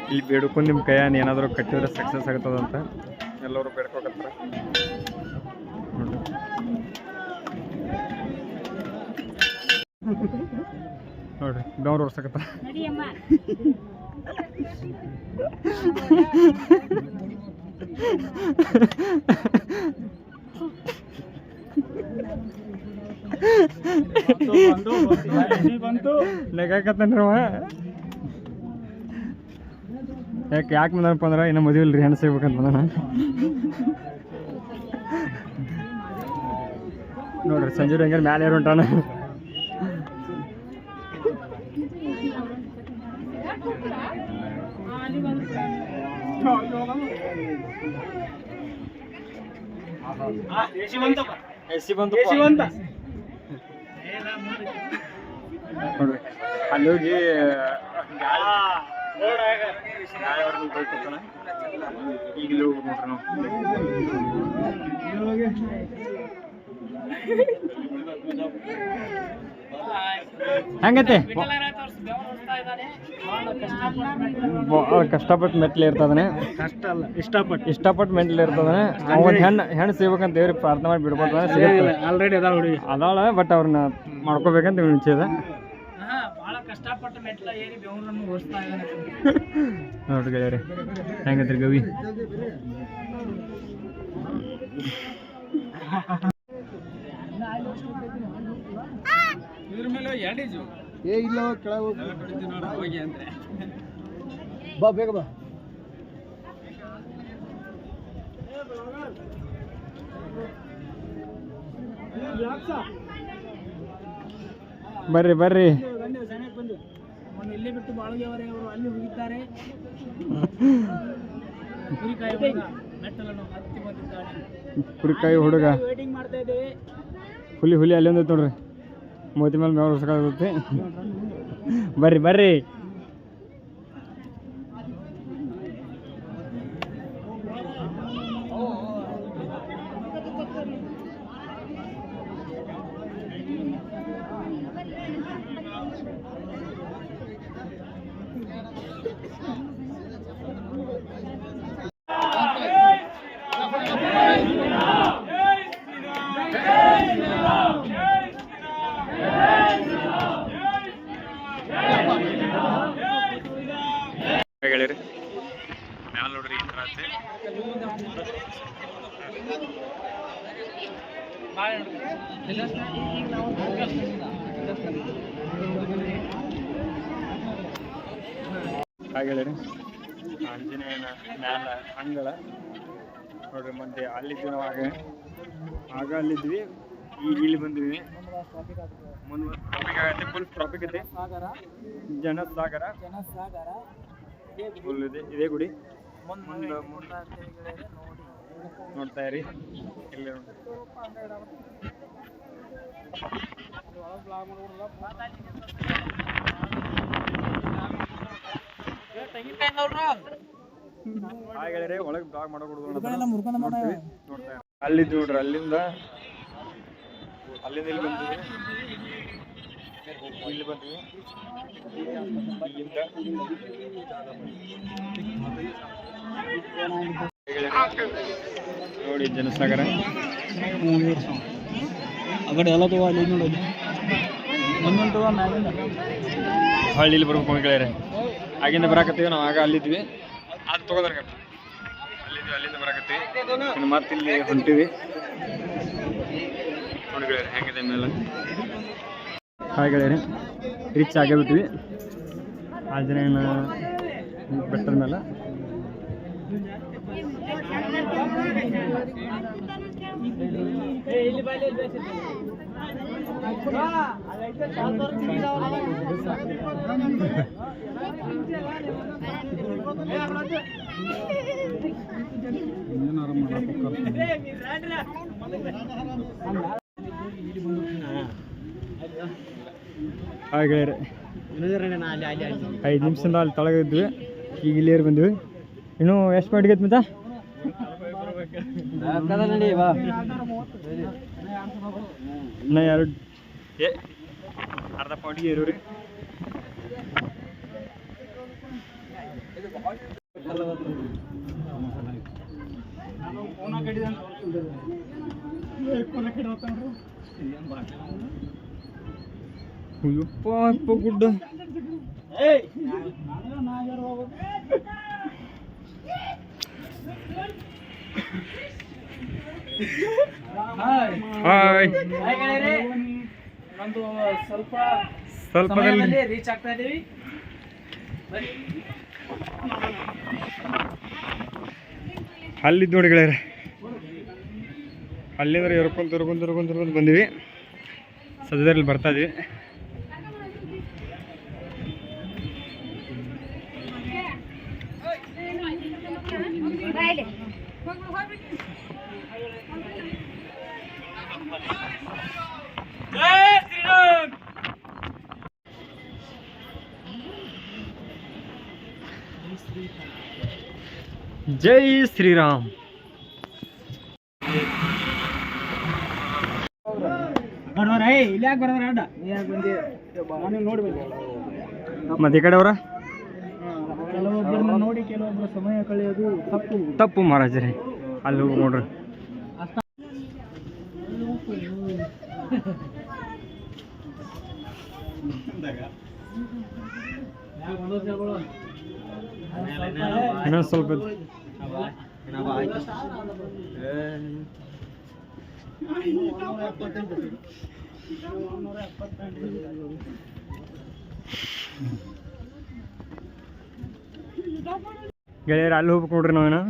ಇಲ್ಲಿ ಬೇಡ್ಕೊಂಡು ನಿಮ್ಮ ಕೈಯನ್ನು ಏನಾದರೂ ಕಟ್ಟಿದ್ರೆ ಸಕ್ಸಸ್ ಆಗ್ತದಂತ ಎಲ್ಲರೂ ಬೇಡ್ಕೊಕತ್ತಾರೆ ನೋಡ್ರಿ ಬೆವ್ರು ಓಡ್ಸಕತ್ತಾರ ನಗಾಕತ್ತಾನ್ರವ ಯಾಕೆ ಬಂದನಪ್ಪ ಅಂದ್ರೆ ಇನ್ನು ಮದುವೆ ಇಲ್ರಿ ಹೆಣ್ಣು ಸಿಗ್ಬೇಕಂತ ಬಂದಾನ ನೋಡ್ರಿ ಸಂಜೆ ಹಂಗಾರೆ ಮ್ಯಾಲೆ ಏರು ಹೊಂಟಾನ ನೋಡ್ರಿ ಅಲ್ಲಿ ಹೋಗಿ ಈಗಲೇ ಹೋಗಿ ನೋಡ್ರಿ ಹೆಂಗೈತೆ ಭಾಳ ಕಷ್ಟಪಟ್ಟು ಮೆಟ್ಲು ಇರ್ತದಾನೆ ಕಷ್ಟ ಅಲ್ಲ ಇಷ್ಟಪಟ್ಟು ಮೆಟ್ಲು ಇರ್ತದಾನೆ ಒಂದು ಹೆಣ್ಣು ಸಿಗ್ಬೇಕಂತ ದೇವ್ರಿಗೆ ಪ್ರಾರ್ಥನೆ ಮಾಡಿ ಬಿಡ್ಕೊತಾನೆ ಸಿಗುತ್ತೆ ಆಲ್ರೆಡಿ ಅದಾಳ ಹುಡುಗಿ ಅದಾಳ ಬಟ್ ಅವ್ರನ್ನ ಮಾಡ್ಕೋಬೇಕಂತ ಇಚ್ಛೆ ಇದೆ ಭಾಳ ಕಷ್ಟಪಟ್ಟು ಮೆಟ್ಲ ಏರಿ ಬೆವರನ್ನು ಓಡಿಸ್ತಾ ಇದ್ದಾನೆ ನೋಡ್ರಿ ಗೆಳೆಯರೆ ಹೆಂಗೈತ್ರಿ ಗವಿ ಇದ್ರ ಮೇಲೆ ಎಡೀಜು ಇಲ್ಲ ಕೆಳಗೆ ಹೋಗಿ ಅಂದ್ರೆ ಬಾ ಬೇಗ ಬಾ ಬರ್ರಿ ಬರ್ರಿ ಇಲ್ಲೇ ಬಿಟ್ಟು ಬಾಳಗೆಯವರೇ ಅವರು ಅಲ್ಲಿ ಹೋಗಿದ್ದಾರೆ ಕುರಿಕಾಯಿ ಹುಡುಗ ವೇಟಿಂಗ್ ಮಾಡ್ತಾ ಇದ್ದೇವೆ ಹುಲಿ ಅಲ್ಲಿ ಒಂದೈತೆ ನೋಡ್ರಿ ಮೋತಿ ಮೇಲೆ ಮೇವ್ ಹೊಸಕಾಗುತ್ತೆ ಬರ್ರಿ ಬರ್ರಿ ಗೆಳೆಯರಿ ಮ್ಯಾಲ ನೋಡ್ರಿ ಈ ಥರ ಗೆಳೆಯರಿ ಆಂಜನೇಯನ ಮ್ಯಾಲ ಅಂಗಳ ನೋಡ್ರಿ ಮತ್ತೆ ಅಲ್ಲಿದ್ವಿ ನಾವು ಆಗ ಅಲ್ಲಿದ್ವಿ ಈಗ ಇಲ್ಲಿ ಬಂದ್ವಿ ಮುಂದೆ ಟ್ರಾಫಿಕ್ ಆಗತ್ತೆ ಫುಲ್ ಟ್ರಾಫಿಕ್ ಐತೆ ಜನಸಾಗರ ಫುಲ್ ಇದೆ ಇದೇ ಗುಡಿ ಮುಂದೆ ನೋಡ್ತಾ ಇರಿ ಇಲ್ಲಿ ಹಾಗೆ ಒಳಗೆ ಬ್ಲಾಗ್ ಮಾಡಕೊಡುದು ಅಲ್ಲಿದ್ದು ನೋಡ್ರಿ ಅಲ್ಲಿಂದ ಇಲ್ಲಿ ಬಂದ್ವಿ ಇಲ್ಲಿ ಬಂದ್ವಿ ನೋಡಿ ಜನಸಾಗರ ಅಗಡೆ ಎಲ್ಲ ತಗೋ ಅಲ್ಲಿ ನೋಡೋದು ಒಂದೊಂದು ತಗೋ ಮ್ಯಾಲಿಂದ ಹಳ್ಳಿಲಿ ಬರ್ಬೇಕು ಗೆಳೆಯರೆ ಆಗಿಂದ ಬರಾಕತ್ತೀವಿ ನಾವು ಆಗ ಅಲ್ಲಿದ್ವಿ ಅದು ತಗೋದ್ರ ಅಲ್ಲಿಂದ ಬರಾಕತ್ತೀವಿ ಇನ್ನು ಮತ್ತೆ ಇಲ್ಲಿ ಹೊಂಟಿವಿ ನೋಡಿ ಗೆಳೆಯರೆ ಹೆಂಗಿದೆ ಮೇಲೆ ಹಾಯ್ ಗೆಳೆಯರೆ ರೀಚ್ ಆಗೇ ಬಿಟ್ವಿ ಆಂಜನೇಯನ ಬೆಟ್ಟದ ಮೇಲೆ ಹಾಗೆ 5 ನಿಮಿಷದಿಂದ ಅಲ್ಲಿ ತೊಳಗಿದ್ವಿ ಈಗ ಇಲ್ಲಿಯರ್ ಬಂದ್ವಿ ಇನ್ನೂ ಎಷ್ಟು ಪಾಯಿಂಟ್ಗೆ ಮಿತ ಇನ್ನು 2 ಅರ್ಧ ಪಾಯಿಂಟ್ಗೆ ಇರೋರಿ ಅಯ್ಯಪ್ಪ ಅಪ್ಪ ಗುಡ್ಡ. ಹಾಯ್ ಒಂದು ಸ್ವಲ್ಪ ಸ್ವಲ್ಪದಲ್ಲಿ ರೀಚ್ ಆಗ್ತಾ ಇದೀವಿ. ಅಲ್ಲಿದ್ದು ನೋಡಿ ಗೆಳೆಯರೆ, ಅಲ್ಲಿಂದ್ರೆ ಎರ್ಕೊಂತ ಬಂದಿವಿ. ಸದ್ಯದಲ್ಲಿ ಬರ್ತಾ ಇದೀವಿ. ಜೈ ಶ್ರೀರಾಮ್. ಇಲ್ಲಿ ಯಾಕೆ ಬರೋದ್ರ ಅಡ್ಡ ನೋಡಿ ಮತ್ತೆ ಈ ಕಡೆ ಅವರ ಕೆಲವೊಬ್ಬರನ್ನ ನೋಡಿ ಕೆಲವೊಬ್ಬರ ಸಮಯ ಕಳೆಯೋದು ತಪ್ಪು ಮಹಾರಾಜರೇ. ಅಲ್ಲಿ ಹೋಗಿ ನೋಡ್ರಿ. ಇನ್ನೊಂದು ಸ್ವಲ್ಪ ಗೆಳೆಯರು ಅಲ್ಲಿ ಹೋಗ್ಬೇಕು ನೋಡ್ರಿ. ನಾವೇನು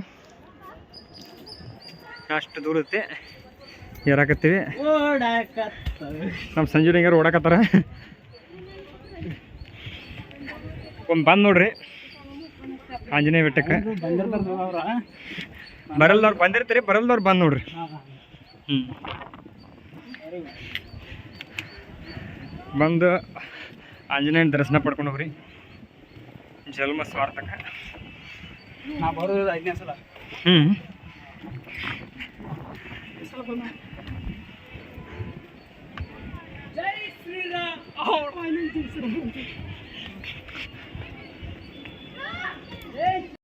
ಅಷ್ಟು ದೂರ ಐತಿ ಏರಾಕತ್ತೀವಿ. ನಮ್ಮ ಸಂಜೆ ಹಿಂಗಾರು ಓಡಾಕತ್ತಾರ. ಒಮ್ಮೆ ಬಂದು ನೋಡ್ರಿ ಆಂಜನೇಯ ಬೆಟ್ಟಕ್ಕೆ. ಬರಲ್ದವ್ರು ಬಂದಿರ್ತೀರಿ, ಬರಲ್ದವ್ರು ಬಂದು ನೋಡ್ರಿ. ಬಂದು ಆಂಜನೇಯನ ದರ್ಶನ ಪಡ್ಕೊಂಡು ಹೋಗ್ರಿ. ಜನ್ಮ ಸ್ವಾರ್ಥಕ್ಕೆ ನಾ ಬರೋದು 5ನೇ ಸಲ. ಜೈ ಶ್ರೀರಾಮ್.